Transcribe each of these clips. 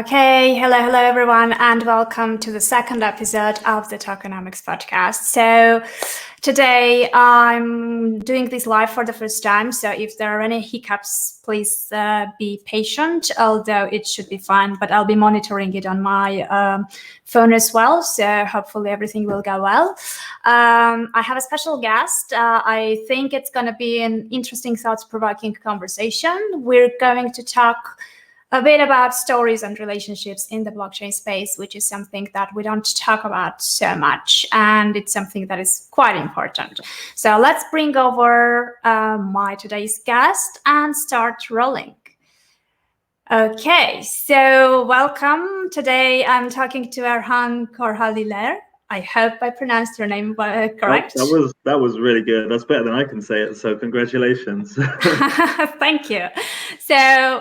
Okay, hello everyone, and welcome to the second episode of the Talk-o-nomics podcast. So today I'm doing this live for the first time, so if there are any hiccups, please be patient, although it should be fine, but I'll be monitoring it on my phone as well, so hopefully everything will go well. I have a special guest. I think it's going to be an interesting, thought-provoking conversation. We're going to talk a bit about stories and relationships in the blockchain space, which is something that we don't talk about so much, and it's something that is quite important. So let's bring over my today's guest and start rolling. Okay, so welcome. Today I'm talking to Erhan Korhaliller. I hope I pronounced your name correct. That was really good. That's better than I can say it. So congratulations. Thank you. So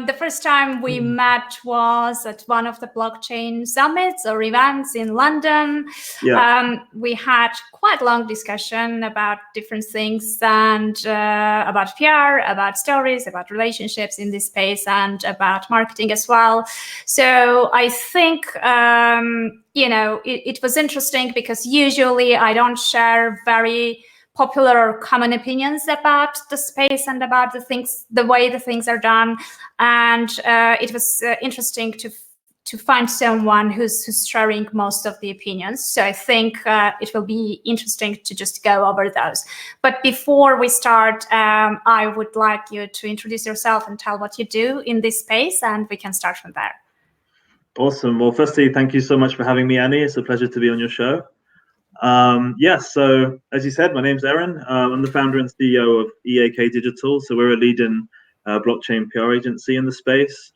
the first time we met was at one of the blockchain summits or events in London. Yeah. We had quite a long discussion about different things and about PR, about stories, about relationships in this space, and about marketing as well. So I think it was interesting because usually I don't share very popular or common opinions about the space and about the way the things are done. And it was interesting to find someone who's sharing most of the opinions. So I think it will be interesting to just go over those. But before we start, I would like you to introduce yourself and tell what you do in this space, and we can start from there. Awesome. Well, firstly, thank you so much for having me, Annie. It's a pleasure to be on your show. So as you said, my name's Erhan. I'm the founder and CEO of EAK Digital. So we're a leading blockchain PR agency in the space.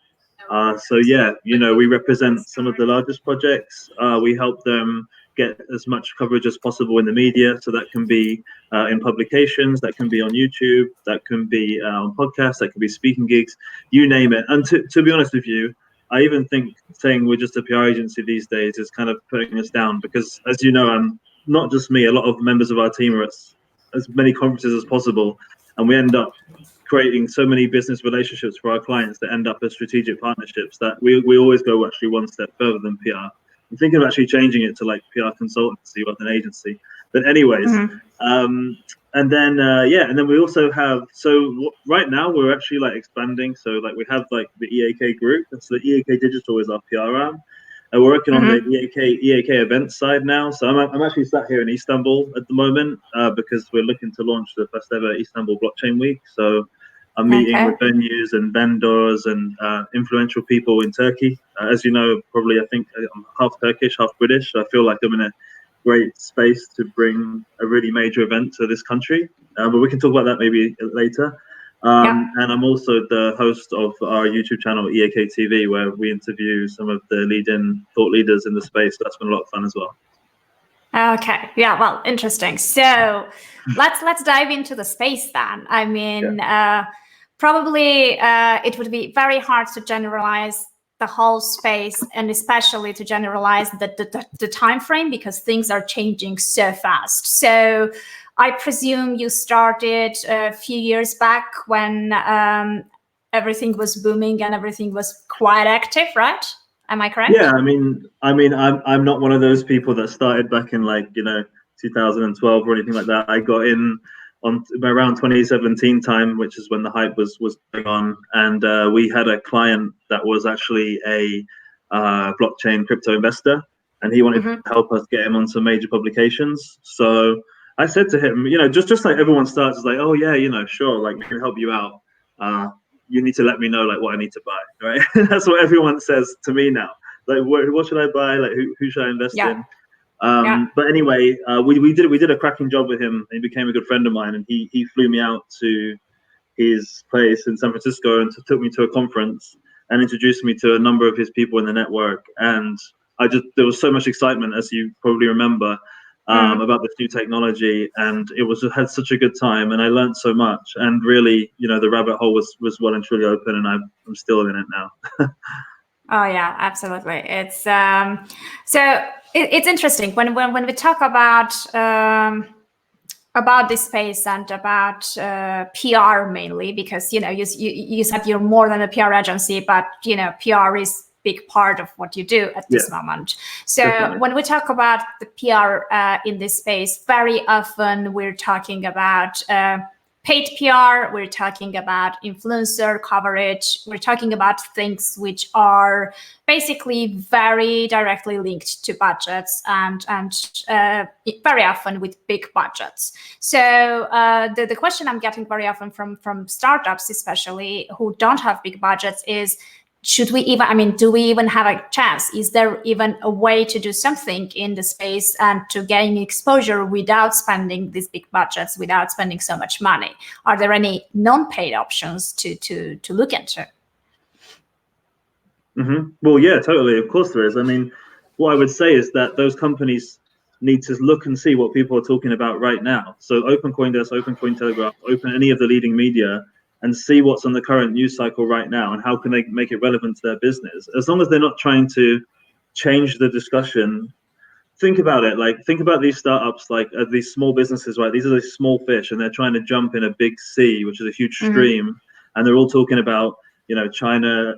We represent some of the largest projects. We help them get as much coverage as possible in the media. So that can be in publications, that can be on YouTube, that can be on podcasts, that can be speaking gigs, you name it. And to be honest with you, I even think saying we're just a PR agency these days is kind of putting us down because, as you know, not just me, a lot of members of our team are at as many conferences as possible, and we end up creating so many business relationships for our clients that end up as strategic partnerships that we always go actually one step further than PR. I'm thinking of actually changing it to like PR consultancy rather than agency. But anyways, and then we also have, so right now we're actually like expanding. So like we have like the EAK group. So the EAK Digital is our PR arm. And we're working on the EAK event side now. So I'm actually sat here in Istanbul at the moment because we're looking to launch the first ever Istanbul Blockchain Week. So I'm meeting with venues and vendors and influential people in Turkey. As you know, probably I think I'm half Turkish, half British. So I feel like I'm in a great space to bring a really major event to this country. But we can talk about that maybe later. And I'm also the host of our YouTube channel, EAK TV, where we interview some of the leading thought leaders in the space. That's been a lot of fun as well. Okay. Yeah. Well, interesting. So let's dive into the space then. I mean, probably it would be very hard to generalize the whole space, and especially to generalize the time frame because things are changing so fast. So I presume you started a few years back when everything was booming and everything was quite active, right? Am I correct? Yeah, I mean, I'm not one of those people that started back in 2012 or anything like that. I got in on around 2017 time, which is when the hype was going on, and we had a client that was actually a blockchain crypto investor, and he wanted to help us get him onto major publications. So I said to him, just like everyone starts, is like, oh yeah, sure, like we can help you out. You need to let me know like what I need to buy, right? That's what everyone says to me now. Like, what should I buy? Like, who should I invest in? But anyway, we did a cracking job with him. He became a good friend of mine, and he flew me out to his place in San Francisco and took me to a conference and introduced me to a number of his people in the network. And there was so much excitement, as you probably remember, about this new technology, and had such a good time, and I learned so much, and really, the rabbit hole was well and truly open, and I'm still in it now. Oh yeah, absolutely. It's so it's interesting when we talk about this space and about PR mainly, because you said you're more than a PR agency, but PR is big part of what you do at this moment. So definitely. When we talk about the PR in this space, very often we're talking about paid PR, we're talking about influencer coverage, we're talking about things which are basically very directly linked to budgets and very often with big budgets. So the question I'm getting very often from startups, especially who don't have big budgets, is should we even, do we even have a chance? Is there even a way to do something in the space and to gain exposure without spending these big budgets, without spending so much money? Are there any non-paid options to look into? Mm-hmm. Well, yeah, totally. Of course there is. I mean, what I would say is that those companies need to look and see what people are talking about right now. So open CoinDesk, open Cointelegraph, open any of the leading media, and see what's on the current news cycle right now and how can they make it relevant to their business. As long as they're not trying to change the discussion, think about it. Like, think about these startups, like these small businesses, right? These are these small fish and they're trying to jump in a big sea, which is a huge stream. And they're all talking about, China,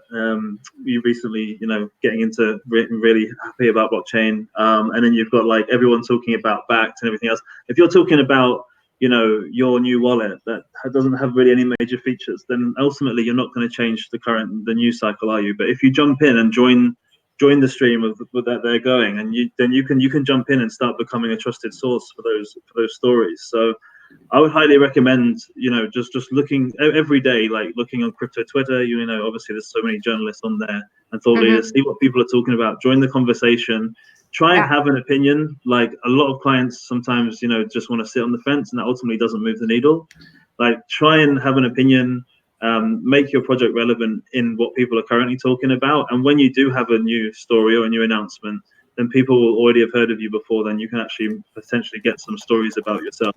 you recently, getting into really happy about blockchain. And then you've got like everyone talking about Bakkt and everything else. If you're talking about, your new wallet that doesn't have really any major features, then ultimately you're not going to change the news cycle, are you? But if you jump in and join the stream of that they're going, and you can jump in and start becoming a trusted source for those stories. So I would highly recommend, just looking every day, like looking on crypto Twitter. Obviously there's so many journalists on there and thought leaders. See what people are talking about. Join the conversation. Try and have an opinion. Like a lot of clients sometimes, just want to sit on the fence, and that ultimately doesn't move the needle. Like try and have an opinion. Make your project relevant in what people are currently talking about. And when you do have a new story or a new announcement, then people will already have heard of you before. Then you can actually potentially get some stories about yourself.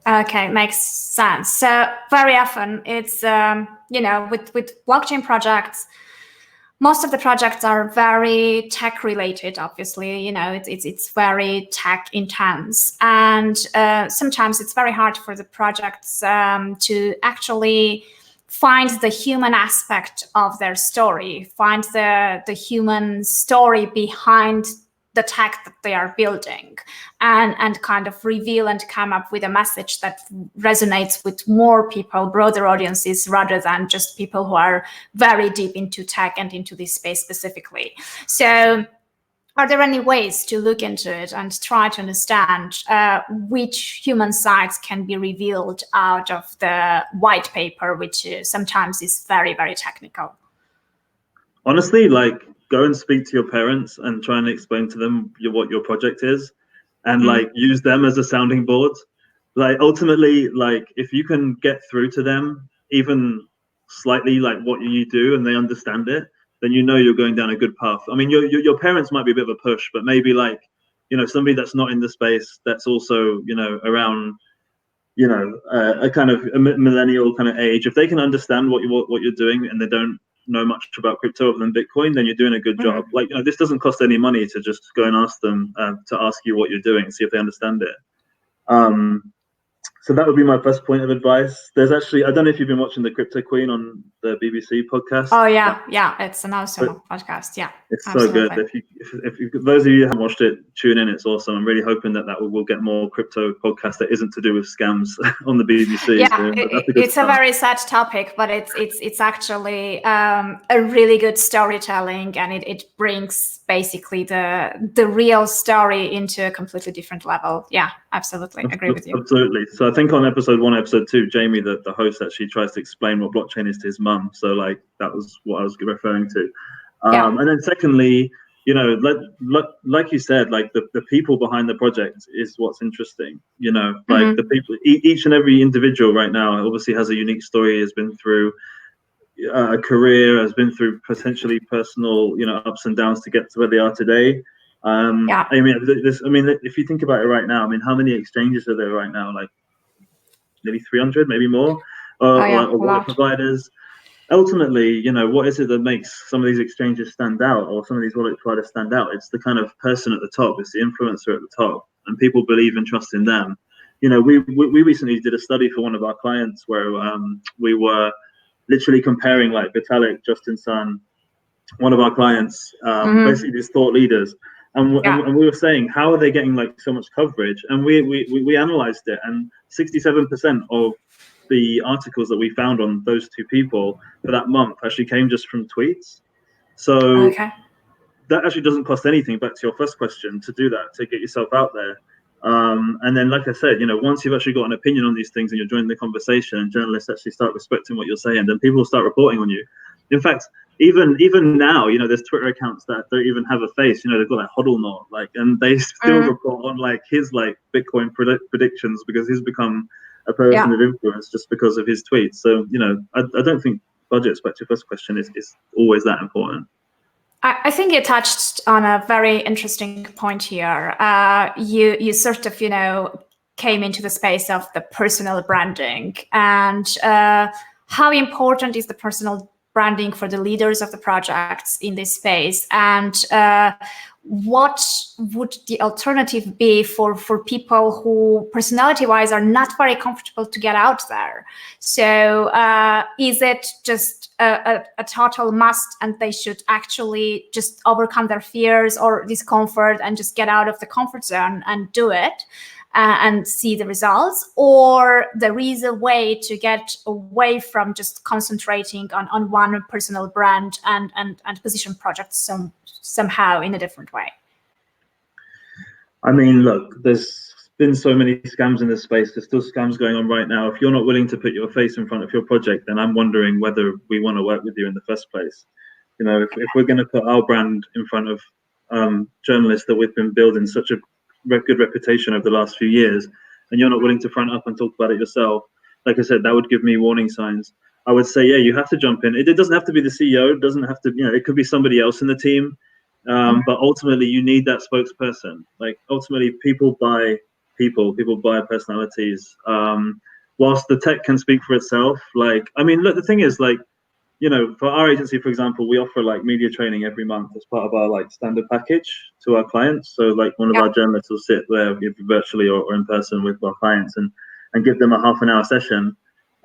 Okay, makes sense. So very often it's, with blockchain projects, most of the projects are very tech related, obviously, it's very tech intense. And sometimes it's very hard for the projects to actually find the human aspect of their story, find the human story behind the tech that they are building, and kind of reveal and come up with a message that resonates with more people, broader audiences, rather than just people who are very deep into tech and into this space specifically. So are there any ways to look into it and try to understand which human sides can be revealed out of the white paper, which sometimes is very, very technical? Honestly, like, go and speak to your parents and try and explain to them what your project is, and like use them as a sounding board. Like ultimately, like if you can get through to them even slightly, like what you do, and they understand it, then you're going down a good path. I mean, your parents might be a bit of a push, but maybe like somebody that's not in the space, that's also around a kind of a millennial kind of age, if they can understand what you're doing and they don't know much about crypto other than Bitcoin, then you're doing a good job. Like, this doesn't cost any money to just go and ask them to ask you what you're doing, see if they understand it. So that would be my first point of advice. There's actually, I don't know if you've been watching the Crypto Queen on the BBC podcast. Oh yeah, it's an awesome podcast. Yeah, it's absolutely so good. If those of you who haven't watched it, tune in. It's awesome. I'm really hoping that we'll get more crypto podcasts that isn't to do with scams on the BBC. Yeah, so it's a very sad topic, but it's actually a really good storytelling, and it brings basically the real story into a completely different level. Yeah, absolutely, agree with you. Absolutely. So I think on episode 1, episode 2, Jamie, the host, actually tries to explain what blockchain is to his mum. So like that was what I was referring to. And then secondly, like you said, like the people behind the project is what's interesting. Like the people, each and every individual right now obviously has a unique story, has been through a career, has been through potentially personal, ups and downs to get to where they are today. I mean, if you think about it right now, I mean, how many exchanges are there right now? Like maybe 300, maybe more, or wallet providers. Ultimately, what is it that makes some of these exchanges stand out, or some of these wallet providers stand out? It's the kind of person at the top, it's the influencer at the top, and people believe and trust in them. We recently did a study for one of our clients where we were literally comparing like Vitalik, Justin Sun, one of our clients, basically these thought leaders, and we were saying, how are they getting like so much coverage? And we analyzed it, and 67% of the articles that we found on those two people for that month actually came just from tweets. So that actually doesn't cost anything, back to your first question, to do that, to get yourself out there. And then, like I said, once you've actually got an opinion on these things and you're joining the conversation and journalists actually start respecting what you're saying, then people will start reporting on you. In fact, even now, there's Twitter accounts that don't even have a face. They've got like Hodl like, and they still report on like his like Bitcoin predictions, because he's become a person of influence just because of his tweets. So, I don't think budgets, back to your first question, is always that important. I think you touched on a very interesting point here. You sort of, came into the space of the personal branding, and how important is the personal branding for the leaders of the projects in this space, and what would the alternative be for people who personality-wise are not very comfortable to get out there? So is it just a total must, and they should actually just overcome their fears or discomfort and just get out of the comfort zone and do it and see the results? Or there is a way to get away from just concentrating on one personal brand and position projects somehow in a different way? I mean, look, there's been so many scams in this space. There's still scams going on right now. If you're not willing to put your face in front of your project, then I'm wondering whether we want to work with you in the first place. If we're going to put our brand in front of journalists that we've been building such a good reputation over the last few years, and you're not willing to front up and talk about it yourself, like I said, that would give me warning signs. I would say, yeah, you have to jump in. It doesn't have to be the CEO. It doesn't have to, it could be somebody else in the team. But ultimately, you need that spokesperson. Like, ultimately, people buy personalities. Whilst the tech can speak for itself, look, the thing is, for our agency, for example, we offer like media training every month as part of our like standard package to our clients. So like one of our journalists will sit there virtually or in person with our clients and give them a half-an-hour session.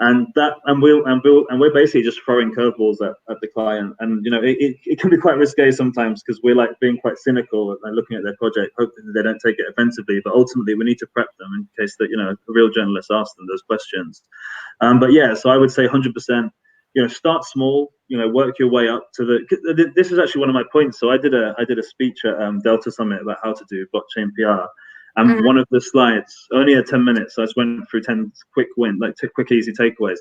And we're basically just throwing curveballs at the client, and it can be quite risque sometimes, because we're like being quite cynical and looking at their project, hoping that they don't take it offensively. But ultimately, we need to prep them in case that a real journalist asks them those questions. But yeah, so I would say 100%. Start small. Work your way up to the. This is actually one of my points. So I did a speech at Delta Summit about how to do blockchain PR. And one of the slides, only at 10 minutes, so I just went through 10 quick easy takeaways.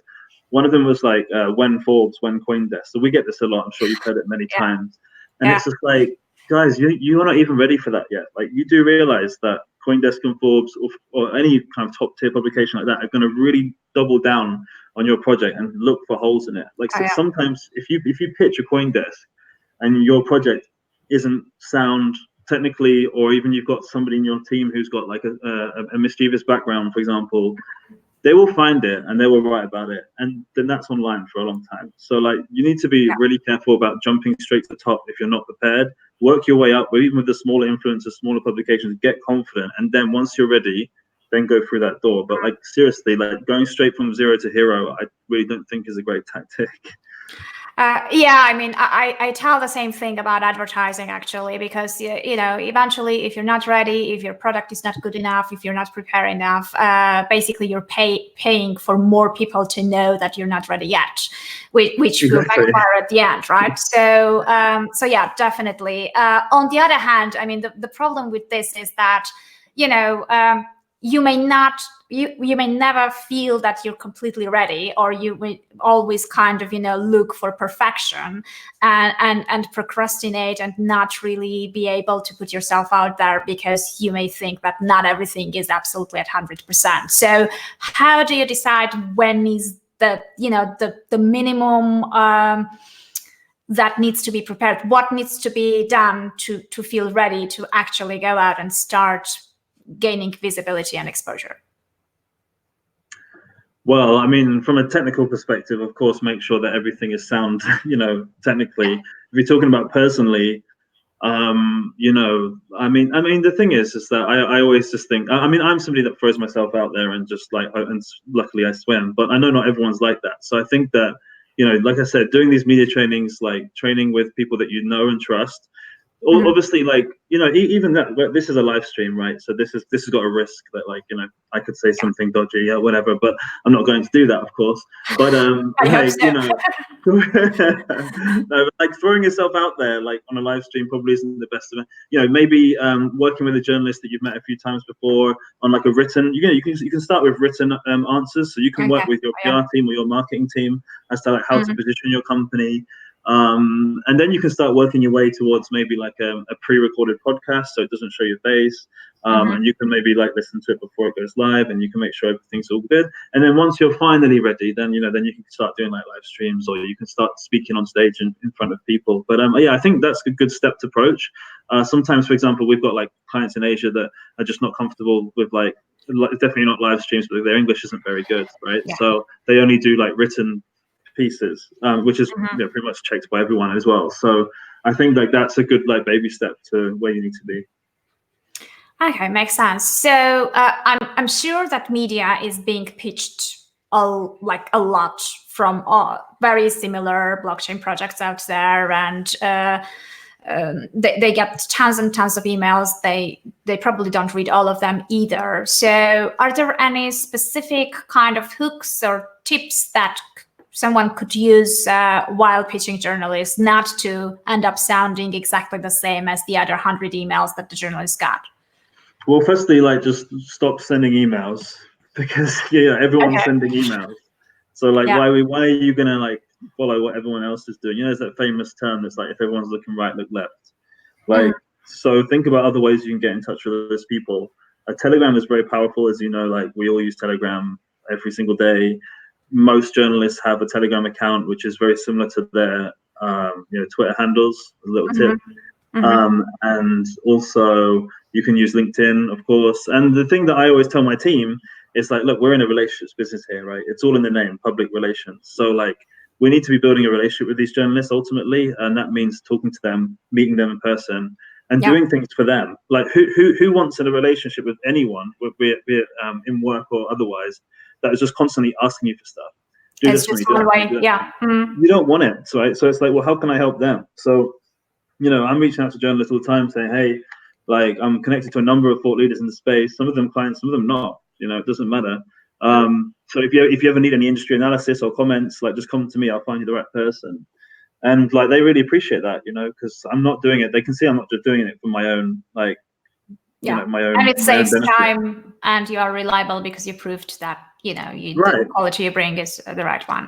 One of them was like, when Forbes, when CoinDesk. So we get this a lot. I'm sure you've heard it many times. And it's just like, guys, you are not even ready for that yet. Like, you do realize that CoinDesk and Forbes or any kind of top tier publication like that are going to really double down on your project and look for holes in it. Like, sometimes if you pitch a CoinDesk and your project isn't sound technically, or even you've got somebody in your team who's got like a mischievous background, for example, they will find it and they will write about it, and then that's online for a long time. So like, you need to be really careful about jumping straight to the top if you're not prepared. Work your way up, even with the smaller influencers, smaller publications. Get confident, and then once you're ready, then go through that door. But like, seriously, like, going straight from zero to hero, I really don't think is a great tactic. I tell the same thing about advertising, actually, because eventually, if you're not ready, if your product is not good enough, if you're not prepared enough, basically you're paying for more people to know that you're not ready yet, which will backfire at the end, right? So yeah, definitely. On the other hand, the problem with this is that you may never feel that you're completely ready, or you may always kind of look for perfection and procrastinate and not really be able to put yourself out there, because you may think that not everything is absolutely at 100%. So how do you decide when is the minimum that needs to be prepared? What needs to be done to feel ready to actually go out and start gaining visibility and exposure? Well, from a technical perspective, of course, make sure that everything is sound, technically. If you're talking about personally, the thing is that I always just think, I'm somebody that throws myself out there and just like, and luckily I swim, but I know not everyone's like that. So I think that you know, like I said, doing these media trainings, like training with people that you know and trust. Obviously, like, you know, even that, this is a live stream, right? So this has got a risk that, like, you know, I could say something dodgy or whatever, but I'm not going to do that, of course. But I hope like, so. you know, no, like throwing yourself out there, like on a live stream, probably isn't the best of it. You know, maybe working with a journalist that you've met a few times before on like a written, you can start with written answers, so you can work with your PR team or your marketing team as to like how to position your company. And then you can start working your way towards maybe like a pre-recorded podcast, so it doesn't show your face, and you can maybe like listen to it before it goes live, and you can make sure everything's all good. And then once you're finally ready, then, you know, then you can start doing like live streams, or you can start speaking on stage in front of people. But yeah, I think that's a good stepped approach. Sometimes, for example, we've got like clients in Asia that are just not comfortable with like definitely not live streams, but their English isn't very good, right? So they only do like written pieces, which is, you know, pretty much checked by everyone as well. So I think like that's a good like baby step to where you need to be. Okay, makes sense. So I'm sure that media is being pitched a lot from very similar blockchain projects out there, and they get tons and tons of emails. They probably don't read all of them either. So are there any specific kind of hooks or tips that someone could use while pitching journalists, not to end up sounding exactly the same as the other 100 emails that the journalist got? Well, firstly, like, just stop sending emails, because everyone's sending emails. So like, why are you gonna like follow what everyone else is doing? You know, there's that famous term that's like, if everyone's looking right, look left. Like, so think about other ways you can get in touch with those people. Telegram is very powerful, as you know. Like, we all use Telegram every single day. Most journalists have a Telegram account, which is very similar to their Twitter handles. A little tip. And also you can use LinkedIn, of course. And the thing that I always tell my team is like, look, we're in a relationships business here, right? It's all in the name, public relations. So like, we need to be building a relationship with these journalists ultimately, and that means talking to them, meeting them in person, and doing things for them. Like, who wants in a relationship with anyone, be it in work or otherwise, that is just constantly asking you for stuff? Do it's this just for me, one way. You don't want it, right? So it's like, well, how can I help them? So, you know, I'm reaching out to journalists all the time saying, hey, like, I'm connected to a number of thought leaders in the space. Some of them clients, some of them not. You know, it doesn't matter. So if you ever need any industry analysis or comments, like, just come to me. I'll find you the right person. And like, they really appreciate that, you know, because I'm not doing it. They can see I'm not just doing it for my own, like, you know, my own. And it saves benefit. time, and you are reliable because you proved that, you know, the quality you bring is the right one.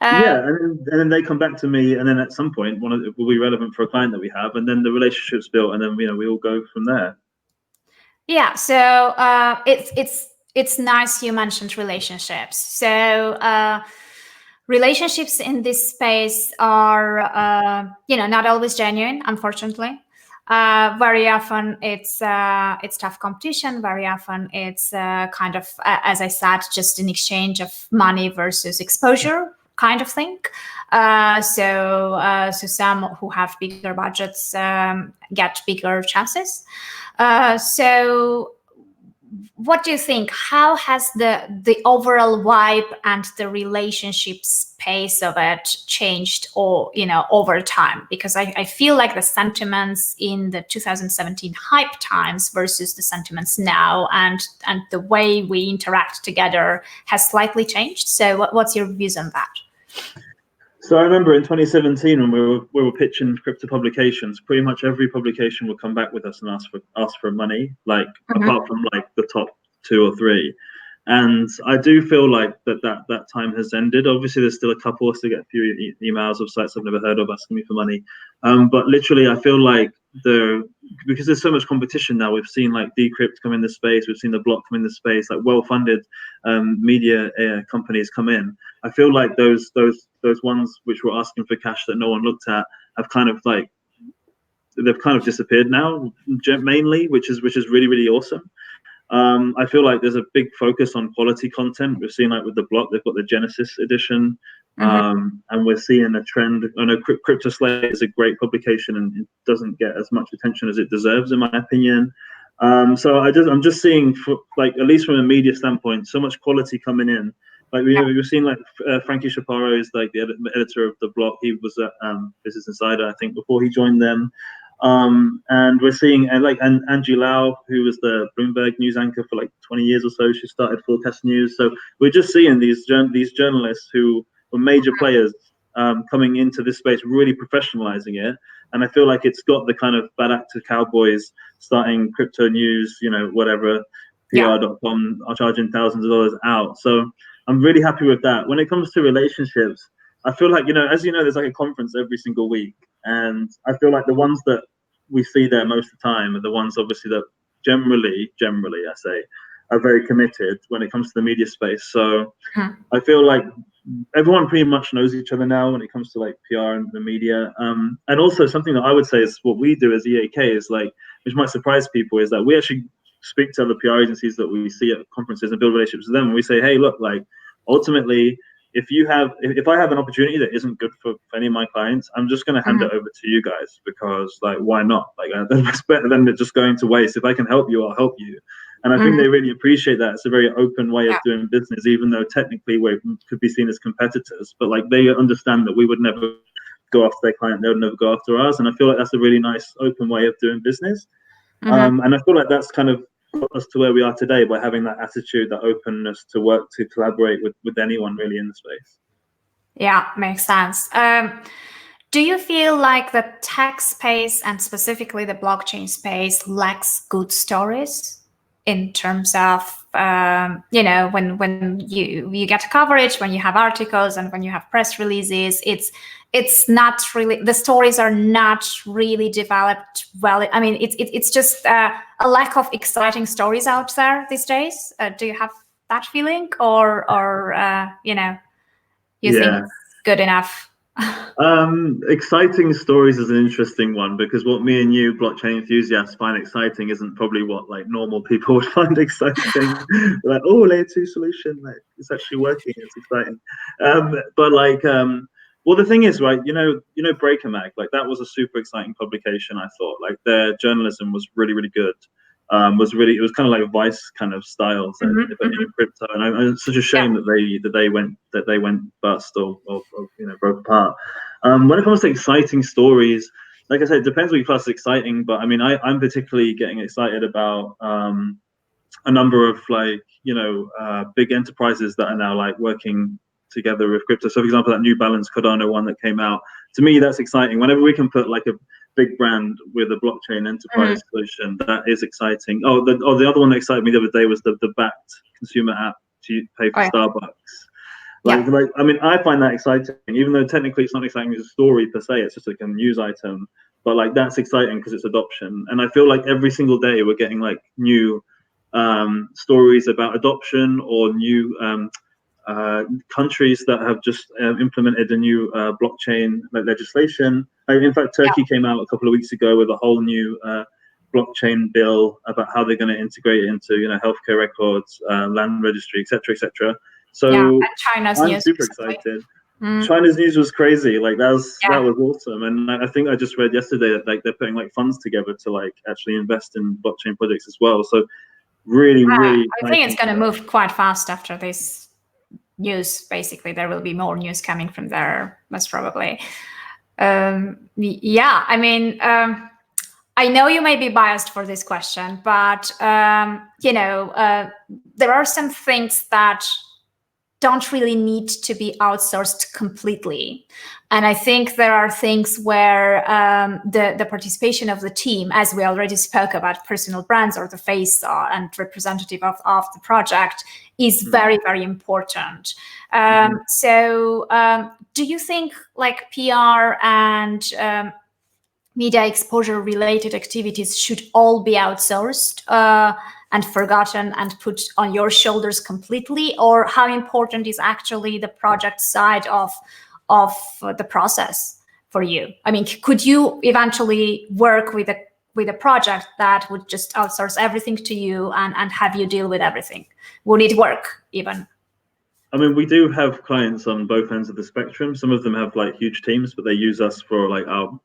And then they come back to me, and then at some point it will be relevant for a client that we have, and then the relationship's built, and then, you know, we all go from there. Yeah, so it's nice you mentioned relationships. So relationships in this space are not always genuine, unfortunately. Very often it's tough competition. Very often it's kind of, as I said, just an exchange of money versus exposure kind of thing. So some who have bigger budgets get bigger chances. So what do you think? How has the overall vibe and the relationship space of it changed, or over time? Because I feel like the sentiments in the 2017 hype times versus the sentiments now, and the way we interact together has slightly changed. So what's your views on that? So I remember in 2017 when we were pitching crypto publications, pretty much every publication would come back with us and ask for money, like, apart from like the top 2 or 3. And I do feel like that time has ended. Obviously, there's still a couple. I still get a few emails of sites I've never heard of asking me for money. But literally, I feel like because there's so much competition now. We've seen like Decrypt come in the space. We've seen the Block come in the space. Like, well-funded media companies come in. I feel like those ones which were asking for cash that no one looked at have kind of disappeared now, mainly, which is really, really awesome. I feel like there's a big focus on quality content. We've seen, like, with the Block, they've got the Genesis edition, and we're seeing a trend. I know Crypto Slate is a great publication, and it doesn't get as much attention as it deserves, in my opinion. So I'm just seeing, like, at least from a media standpoint, so much quality coming in Like we've seen like Frankie Chaparro is like the editor of the block. He was at Business Insider, I think, before he joined them. And we're seeing and Angie Lau, who was the Bloomberg news anchor for like 20 years or so. She started Forecast News. So we're just seeing these journalists who were major players coming into this space, really professionalizing it. And I feel like it's got the kind of bad actor cowboys starting crypto news, whatever, PR.com are charging thousands of dollars out. So I'm really happy with that. When it comes to relationships, I feel like, as you know, there's like a conference every single week. And I feel like the ones that we see there most of the time are the ones, obviously, that generally, I say, are very committed when it comes to the media space. So I feel like everyone pretty much knows each other now when it comes to like PR and the media. And also something that I would say is what we do as EAK is like, which might surprise people, is that we actually speak to other PR agencies that we see at conferences and build relationships with them. And we say, hey, look, like ultimately, if I have an opportunity that isn't good for any of my clients, I'm just going to hand it over to you guys, because like, why not? Like that's better than it just going to waste. If I can help you, I'll help you. And I think they really appreciate that. It's a very open way of doing business, even though technically we could be seen as competitors, but like they understand that we would never go after their client, they would never go after ours. And I feel like that's a really nice open way of doing business. And I feel like that's kind of got us to where we are today by having that attitude, that openness to work, to collaborate with anyone really in the space. Yeah, makes sense. Do you feel like the tech space and specifically the blockchain space lacks good stories in terms of, when you get coverage, when you have articles and when you have press releases, it's not really, the stories are not really developed well. I mean, it's just a lack of exciting stories out there these days. Do you have that feeling, or you think it's good enough? Exciting stories is an interesting one, because what me and you blockchain enthusiasts find exciting isn't probably what like normal people would find exciting. Like, oh, layer 2 solution, like it's actually working, it's exciting. But like well, the thing is, right, Breaker Mag, like that was a super exciting publication. I thought like their journalism was really, really good. It was kind of like a Vice kind of style, so but in crypto. And it's such a shame that they went bust or broke apart. When it comes to exciting stories, like I said, it depends what you class as exciting. But I mean, I'm particularly getting excited about a number of like big enterprises that are now like working together with crypto. So for example, that New Balance Cardano one that came out, to me that's exciting. Whenever we can put like a big brand with a blockchain enterprise solution, that is exciting. The other one that excited me the other day was the backed consumer app to pay for Starbucks. Like I mean, I find that exciting, even though technically it's not exciting as a story per se, it's just like a news item. But like that's exciting because it's adoption. And I feel like every single day we're getting like new stories about adoption, or new countries that have just implemented a new blockchain legislation. In fact, Turkey came out a couple of weeks ago with a whole new blockchain bill about how they're going to integrate it into healthcare records, land registry, etc. So and China's I'm news super excited. China's news was crazy. Like that was awesome. And I think I just read yesterday that like they're putting like funds together to like actually invest in blockchain projects as well. So really I think it's going to move quite fast after this news. Basically, there will be more news coming from there, most probably. I mean, I know you may be biased for this question, but there are some things that don't really need to be outsourced completely. And I think there are things where the participation of the team, as we already spoke about, personal brands or the face and representative of the project, is very, very important. So do you think like PR and media exposure related activities should all be outsourced and forgotten and put on your shoulders completely? Or how important is actually the project side of the process for you? I mean, could you eventually work with a project that would just outsource everything to you and have you deal with everything? Would it work even? I mean, we do have clients on both ends of the spectrum. Some of them have like huge teams, but they use us for like our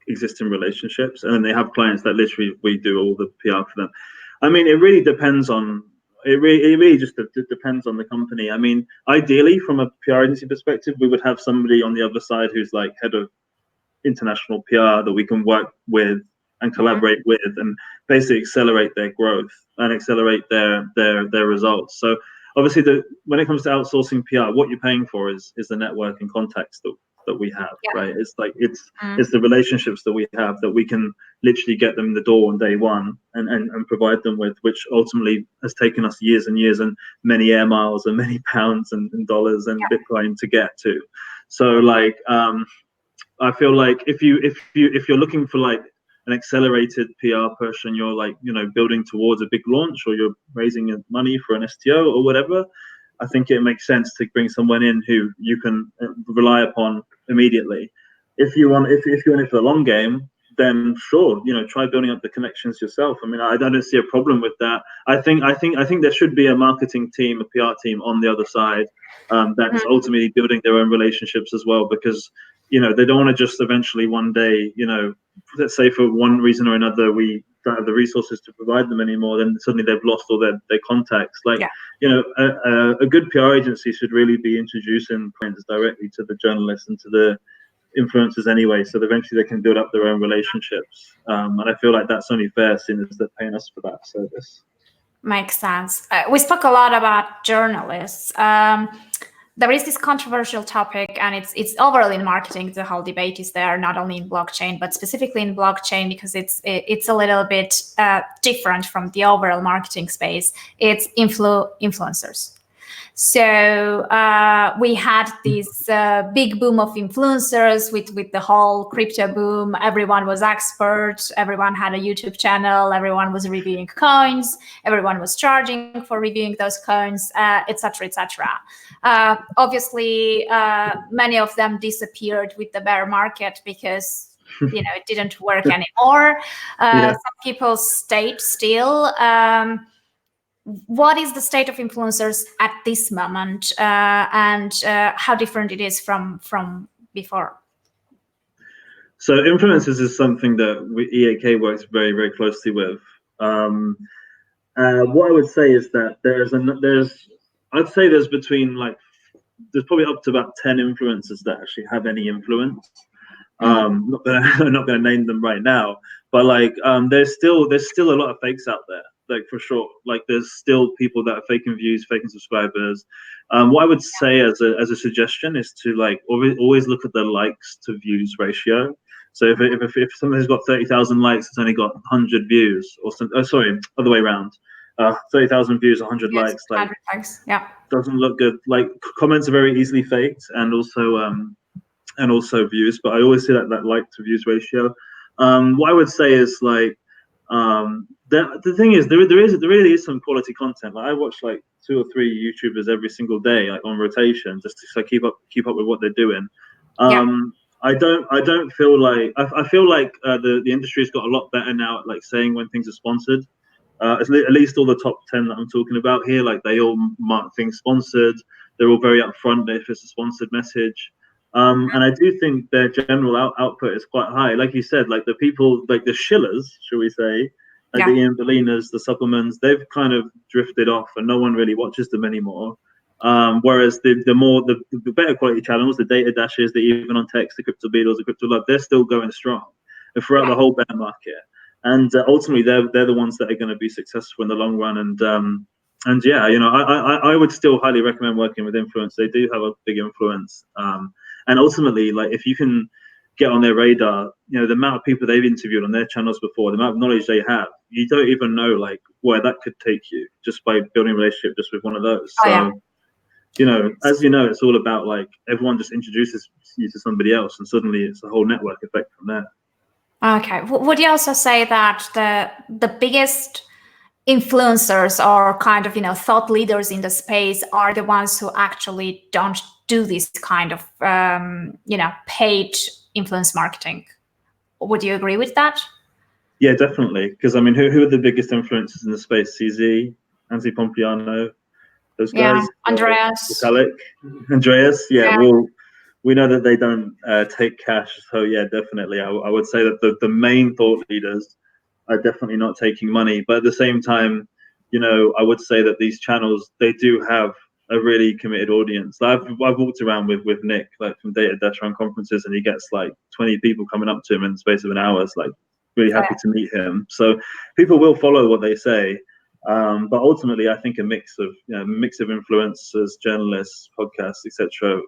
existing relationships, and then they have clients that literally we do all the PR for them. I mean, it really depends on it really just depends on the company. I mean, ideally, from a PR agency perspective, we would have somebody on the other side who's like head of international PR that we can work with and collaborate with, and basically accelerate their growth and accelerate their results. So obviously, when it comes to outsourcing PR, what you're paying for is the network and contacts that we have, right? It's like it's the relationships that we have that we can literally get them in the door on day one and provide them with, which ultimately has taken us years and years and many air miles and many pounds and dollars and Bitcoin to get to. So like I feel like if you're looking for like an accelerated PR push and you're like, you know, building towards a big launch or you're raising money for an STO or whatever, I think it makes sense to bring someone in who you can rely upon immediately. If you're in it for the long game, then sure, you know, try building up the connections yourself. I mean, I don't see a problem with that. I think there should be a marketing team, a PR team on the other side that's ultimately building their own relationships as well, because you know they don't want to just eventually one day, you know, let's say for one reason or another we don't have the resources to provide them anymore, then suddenly they've lost all their contacts. Like, you know, a good PR agency should really be introducing clients directly to the journalists and to the influencers anyway, so that eventually they can build up their own relationships. And I feel like that's only fair, seeing as they're paying us for that service. Makes sense. We spoke a lot about journalists. There is this controversial topic, and it's overall in marketing. The whole debate is there, not only in blockchain, but specifically in blockchain, because it's a little bit different from the overall marketing space. It's influencers. So we had this big boom of influencers with the whole crypto boom. Everyone was expert. Everyone had a YouTube channel. Everyone was reviewing coins. Everyone was charging for reviewing those coins, etc., etc. Obviously, many of them disappeared with the bear market because you know it didn't work anymore. Some people stayed still. What is the state of influencers at this moment, and how different it is from before? So influencers is something that EAK works very, very closely with. What I would say is that I'd say there's probably up to about 10 influencers that actually have any influence. I'm not gonna name them right now, but like there's still a lot of fakes out there. Like for sure, like there's still people that are faking views, faking subscribers. What I would say as a suggestion is to like always look at the likes to views ratio. So if somebody's got 30,000 likes, it's only got 100 views, or some, sorry, other way around. 30,000 views, 100 likes, like doesn't look good. Like comments are very easily faked, and also views. But I always see that like to views ratio. What I would say is like. The thing is, there really is some quality content. Like I watch like 2 or 3 YouTubers every single day, like on rotation, just to keep up with what they're doing. I don't feel like I feel like the industry's got a lot better now at like saying when things are sponsored. At least all the top 10 that I'm talking about here, like they all mark things sponsored. They're all very upfront if it's a sponsored message. And I do think their general output is quite high. Like you said, like the people, like the Shillers, shall we say, like the Ian Bellinas, the Supplements, they've kind of drifted off and no one really watches them anymore. Whereas the better quality channels, the Data Dashes, the Even on Text, the Crypto Beatles, the Crypto Love, they're still going strong and throughout the whole bear market. And ultimately, they're the ones that are going to be successful in the long run. And yeah, you know, I would still highly recommend working with influence. They do have a big influence. And ultimately, like if you can get on their radar, you know, the amount of people they've interviewed on their channels before, the amount of knowledge they have, you don't even know like where that could take you just by building a relationship just with one of those. You know, as you know, it's all about like everyone just introduces you to somebody else and suddenly it's a whole network effect from there. Okay. Would you also say that the biggest influencers or kind of, you know, thought leaders in the space are the ones who actually don't do this kind of, you know, paid influence marketing? Would you agree with that? Yeah, definitely. Because I mean, who are the biggest influencers in the space? CZ, Anzi Pompliano, those guys. Andreas. Andreas. Yeah. Well, we know that they don't take cash. So yeah, definitely. I would say that the main thought leaders are definitely not taking money. But at the same time, I would say that these channels, they do have a really committed audience. I've walked around with Nick, like from Data Dash on conferences, and he gets like 20 people coming up to him in the space of an hour. It's like really happy to meet him. So people will follow what they say. But ultimately, I think a mix of influencers, journalists, podcasts, etc.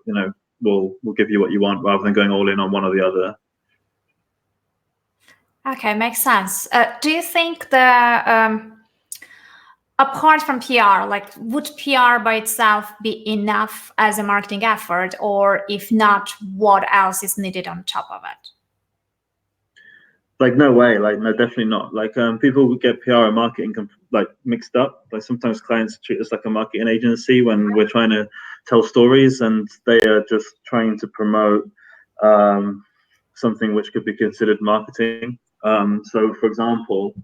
Will give you what you want rather than going all in on one or the other. Okay, makes sense. Do you think apart from PR, like would PR by itself be enough as a marketing effort, or if not, what else is needed on top of it? Like, no way, like, no, definitely not. Like, people would get PR and marketing like mixed up. Like, sometimes clients treat us like a marketing agency when we're trying to tell stories, and they are just trying to promote something which could be considered marketing. So, for example,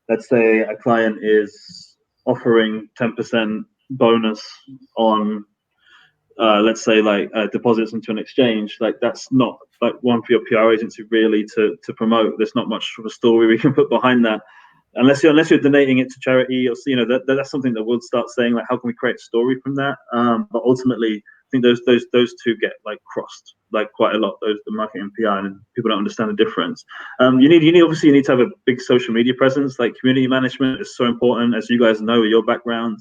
let's say a client is offering 10% bonus on let's say like deposits into an exchange. Like, that's not like one for your PR agency really to promote. There's not much of a story we can put behind that, unless you're donating it to charity, or that's something that we'll start saying, like, how can we create a story from that. But ultimately, I think those two get like crossed like quite a lot, the marketing and PR, and people don't understand the difference. You need to have a big social media presence. Like, community management is so important, as you guys know with your background.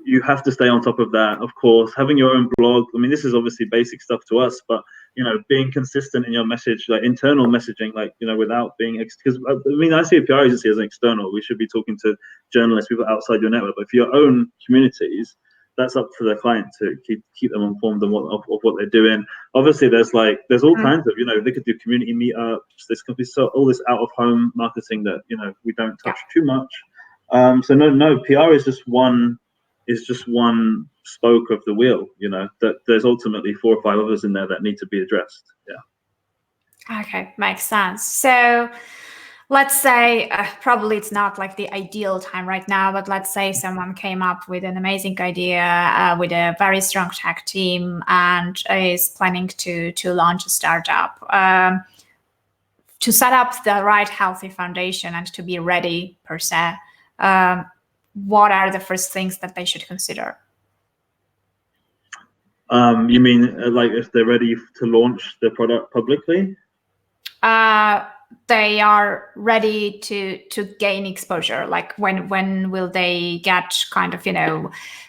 You have to stay on top of that. Of course, having your own blog, I mean, this is obviously basic stuff to us, but being consistent in your message, like internal messaging, like without being, because I mean, I see a PR agency as an external. We should be talking to journalists, people outside your network, but for your own communities, that's up to the client to keep them informed of what they're doing. Obviously, there's all kinds of, they could do community meetups. This could be all this out of home marketing that we don't touch too much. So no, PR is just one spoke of the wheel. That there's ultimately 4 or 5 others in there that need to be addressed. Yeah. Okay, makes sense. So let's say probably it's not like the ideal time right now, but let's say someone came up with an amazing idea with a very strong tech team and is planning to launch a startup. To set up the right healthy foundation and to be ready per se, what are the first things that they should consider? You mean like if they're ready to launch their product publicly? They are ready to gain exposure. Like when will they get kind of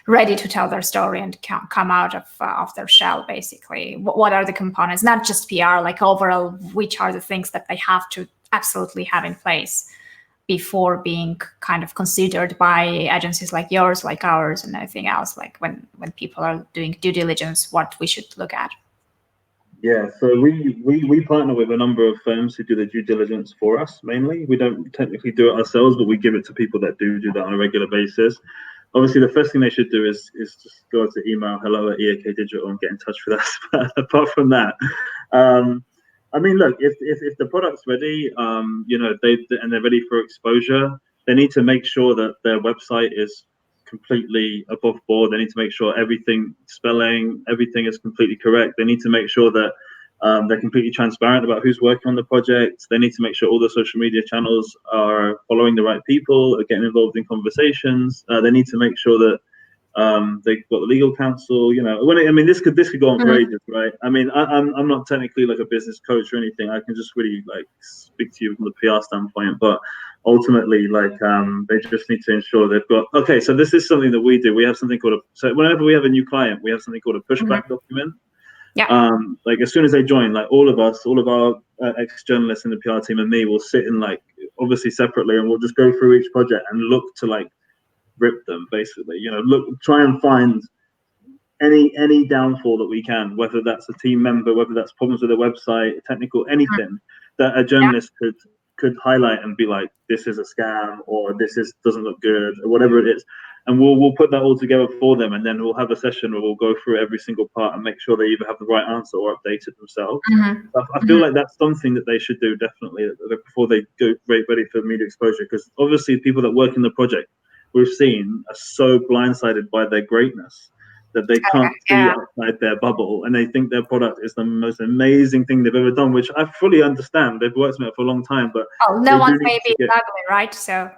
ready to tell their story and come out of their shell, basically? What are the components? Not just PR, like overall, which are the things that they have to absolutely have in place before being kind of considered by agencies like yours, like ours, and everything else, like when people are doing due diligence, what we should look at? Yeah, so we partner with a number of firms who do the due diligence for us. Mainly, we don't technically do it ourselves, but we give it to people that do that on a regular basis. Obviously, the first thing they should do is just go to email hello@EAK Digital and get in touch with us. But apart from that, I mean, look, if the product's ready, they're ready for exposure, they need to make sure that their website is completely above board. They need to make sure everything is completely correct. They need to make sure that they're completely transparent about who's working on the project. They need to make sure all the social media channels are following the right people, are getting involved in conversations. They need to make sure that they've got the legal counsel. This could go on for ages, right? I mean, I'm not technically like a business coach or anything. I can just really like speak to you from the PR standpoint, but ultimately, they just need to ensure they've got. Okay, so this is something that we do. We have something called so whenever we have a new client, we have something called a pushback document. Yeah. Like, as soon as they join, like all of our ex-journalists in the PR team and me will sit in, like, obviously separately, and we'll just go through each project and look to like rip them, basically. Try and find any downfall that we can, whether that's a team member, whether that's problems with the website, technical, anything that a journalist could highlight and be like, this is a scam, or doesn't look good, or whatever it is. And we'll put that all together for them, and then we'll have a session where we'll go through every single part and make sure they either have the right answer or update it themselves. I feel like that's something that they should do definitely before they go ready for media exposure, because obviously people that work in the project we've seen are so blindsided by their greatness that they can't see outside their bubble, and they think their product is the most amazing thing they've ever done, which I fully understand. They've worked on it for a long time, but no one's maybe ugly, right? So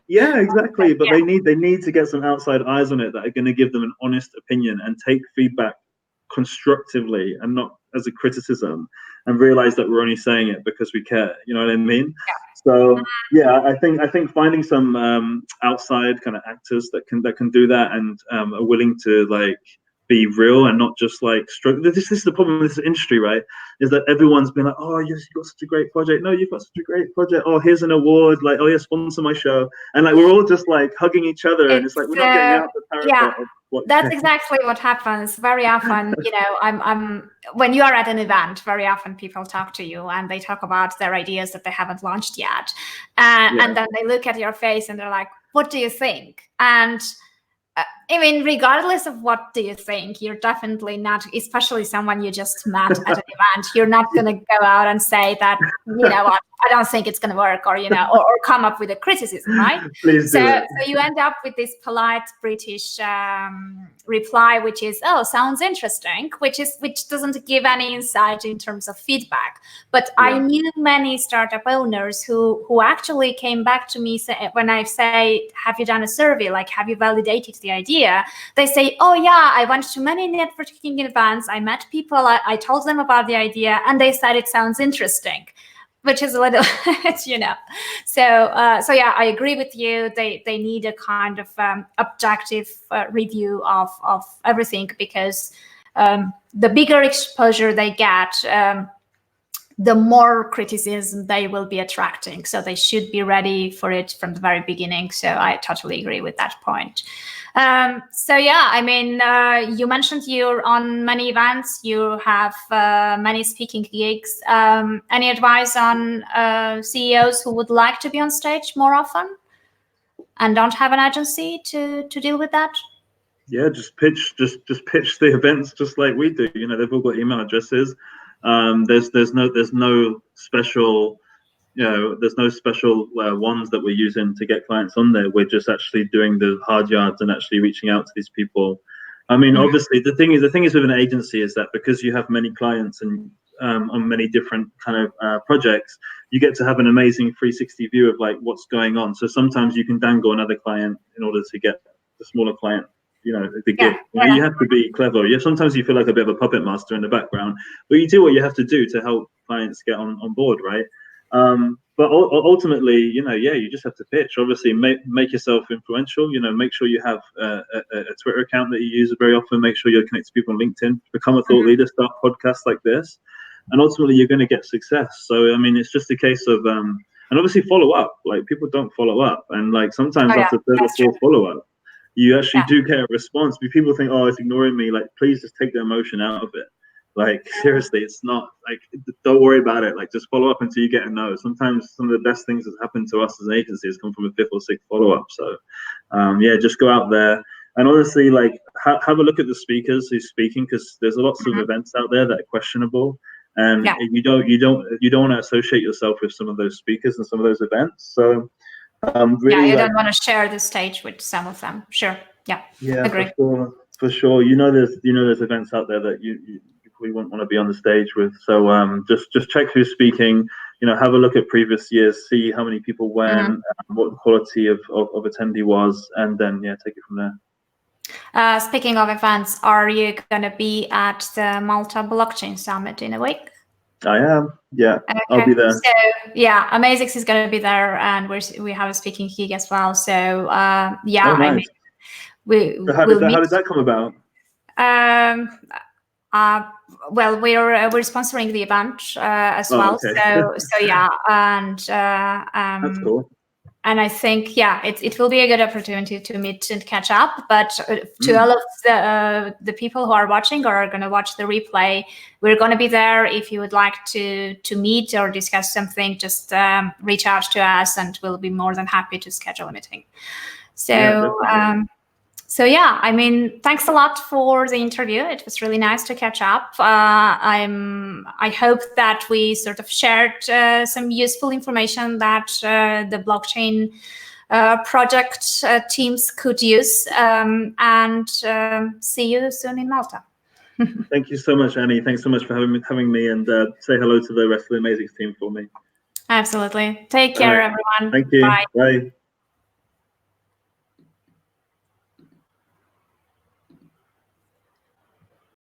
yeah, exactly. But they need to get some outside eyes on it that are going to give them an honest opinion and take feedback constructively and not as a criticism, and realize that we're only saying it because we care. You know what I mean? So yeah, I think finding some outside kind of actors that can do that and are willing to like be real and not just like this is the problem with this industry, right? Is that everyone's been like, oh, you've got such a great project. No, you've got such a great project. Oh, here's an award. Like, oh yeah, sponsor my show. And like we're all just like hugging each other, and it's like we're not getting out the parapet of what that's exactly what happens very often. You know, I'm when you are at an event, very often people talk to you and they talk about their ideas that they haven't launched yet, and then they look at your face and they're like, what do you think? And I mean, regardless of what do you think, you're definitely not, especially someone you just met at an event, you're not going to go out and say that, you know, I don't think it's going to work, or, you know, or come up with a criticism, right? So you end up with this polite British reply, which is, oh, sounds interesting, which doesn't give any insight in terms of feedback. But I knew many startup owners who actually came back to me when I say, have you done a survey? Like, have you validated the idea? They say, oh yeah, I went to many networking events, I met people, I told them about the idea, and they said it sounds interesting, which is a little, you know. So yeah, I agree with you. They need a kind of objective review of everything, because the bigger exposure they get, the more criticism they will be attracting. So they should be ready for it from the very beginning. So I totally agree with that point. So yeah, I mean, you mentioned you're on many events, you have many speaking gigs. Any advice on CEOs who would like to be on stage more often and don't have an agency to deal with that? Yeah, just pitch the events just like we do. You know, they've all got email addresses. There's no special, you know, there's no special ones that we're using to get clients on there. We're just actually doing the hard yards and actually reaching out to these people. I mean, obviously, the thing is with an agency is that because you have many clients and on many different kind of projects, you get to have an amazing 360 view of like what's going on. So sometimes you can dangle another client in order to get the smaller client, you know, the gig. You have to be clever. Sometimes you feel like a bit of a puppet master in the background, but you do what you have to do to help clients get on board, right? But ultimately, you know, yeah, you just have to pitch. Obviously, make yourself influential. You know, make sure you have a Twitter account that you use very often. Make sure you're connected to people on LinkedIn. Become a thought leader. Start podcasts like this, and ultimately, you're going to get success. So, I mean, it's just a case of and obviously follow up. Like people don't follow up, and like sometimes after third or fourth follow up, you actually do get a response. People think, oh, it's ignoring me. Like, please just take the emotion out of it. Like, seriously, it's not like, don't worry about it. Like, just follow up until you get a no. Sometimes some of the best things that happen to us as an agency has come from a fifth or sixth follow up. So, yeah, just go out there and honestly, like, have a look at the speakers who's speaking, because there's lots of events out there that are questionable, and you don't want to associate yourself with some of those speakers and some of those events. So, really, you don't want to share the stage with some of them. Sure. Yeah. Agree. For sure. You know, there's events out there that you wouldn't want to be on the stage with. So just check who's speaking. You know, have a look at previous years, see how many people went, what the quality of attendee was, and then take it from there. Speaking of events, are you going to be at the Malta Blockchain Summit in a week? I am. Yeah, okay. I'll be there. So yeah, AmaZix is going to be there, and we have a speaking gig as well. So yeah, nice. I mean, how did that come about? Well, we're sponsoring the event as well. Okay. So yeah, and that's cool. And I think it will be a good opportunity to meet and catch up. But to all of the people who are watching or are going to watch the replay, we're going to be there. If you would like to meet or discuss something, just reach out to us, and we'll be more than happy to schedule a meeting. So So yeah, I mean, thanks a lot for the interview. It was really nice to catch up. I hope that we sort of shared some useful information that the blockchain project teams could use. And see you soon in Malta. Thank you so much, Annie. Thanks so much for having me, and say hello to the rest of the AmaZix team for me. Absolutely. Take care, everyone. Thank you. Bye. Bye.